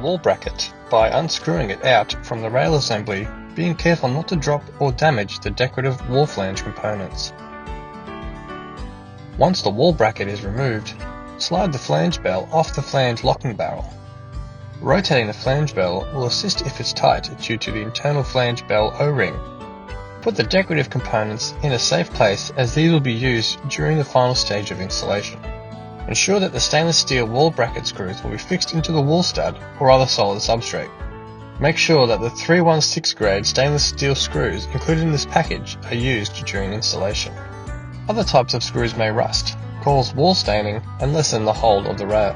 wall bracket by unscrewing it out from the rail assembly, being careful not to drop or damage the decorative wall flange components. Once the wall bracket is removed, slide the flange bell off the flange locking barrel. Rotating the flange bell will assist if it's tight due to the internal flange bell O-ring. Put the decorative components in a safe place, as these will be used during the final stage of installation. Ensure that the stainless steel wall bracket screws will be fixed into the wall stud or other solid substrate. Make sure that the 316 grade stainless steel screws included in this package are used during installation. Other types of screws may rust, cause wall staining, and lessen the hold of the rail.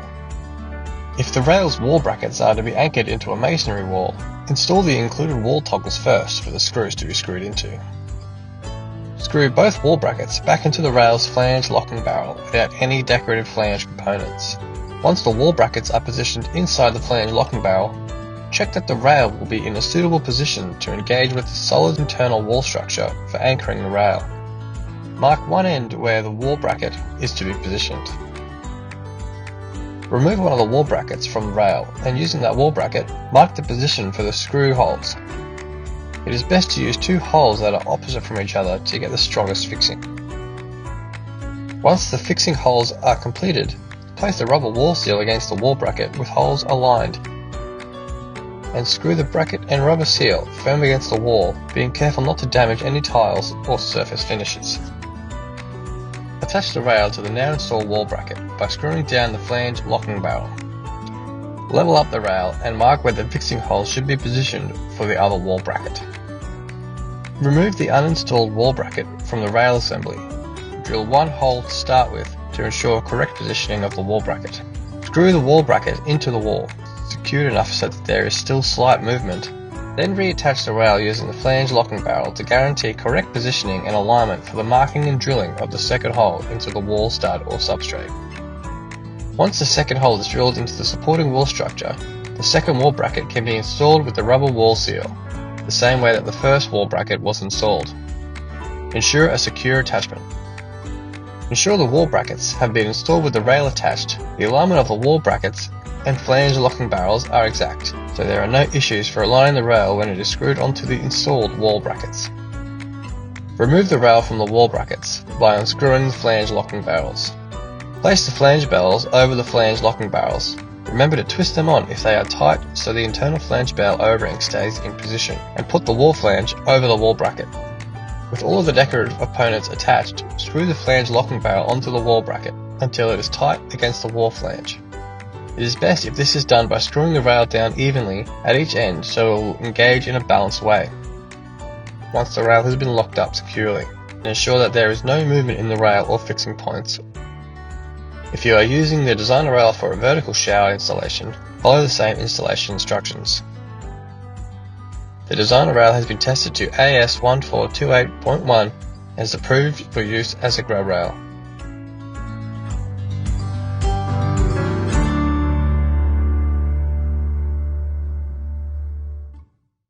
If the rail's wall brackets are to be anchored into a masonry wall, install the included wall toggles first for the screws to be screwed into. Screw both wall brackets back into the rail's flange locking barrel without any decorative flange components. Once the wall brackets are positioned inside the flange locking barrel, check that the rail will be in a suitable position to engage with the solid internal wall structure for anchoring the rail. Mark one end where the wall bracket is to be positioned. Remove one of the wall brackets from the rail, and using that wall bracket, mark the position for the screw holes. It is best to use two holes that are opposite from each other to get the strongest fixing. Once the fixing holes are completed, place the rubber wall seal against the wall bracket with holes aligned, and screw the bracket and rubber seal firm against the wall, being careful not to damage any tiles or surface finishes. Attach the rail to the now installed wall bracket by screwing down the flange locking barrel. Level up the rail and mark where the fixing holes should be positioned for the other wall bracket. Remove the uninstalled wall bracket from the rail assembly. Drill one hole to start with to ensure correct positioning of the wall bracket. Screw the wall bracket into the wall, secured enough so that there is still slight movement. Then reattach the rail using the flange locking barrel to guarantee correct positioning and alignment for the marking and drilling of the second hole into the wall stud or substrate. Once the second hole is drilled into the supporting wall structure, the second wall bracket can be installed with the rubber wall seal, the same way that the first wall bracket was installed. Ensure a secure attachment. Ensure the wall brackets have been installed with the rail attached. The alignment of the wall brackets and flange locking barrels are exact, so there are no issues for aligning the rail when it is screwed onto the installed wall brackets. Remove the rail from the wall brackets by unscrewing the flange locking barrels. Place the flange barrels over the flange locking barrels. Remember to twist them on if they are tight so the internal flange bell O-ring stays in position, and put the wall flange over the wall bracket. With all of the decorative components attached, screw the flange locking barrel onto the wall bracket until it is tight against the wall flange. It is best if this is done by screwing the rail down evenly at each end so it will engage in a balanced way. Once the rail has been locked up securely, ensure that there is no movement in the rail or fixing points. If you are using the designer rail for a vertical shower installation, follow the same installation instructions. The designer rail has been tested to AS1428.1 and is approved for use as a grub rail.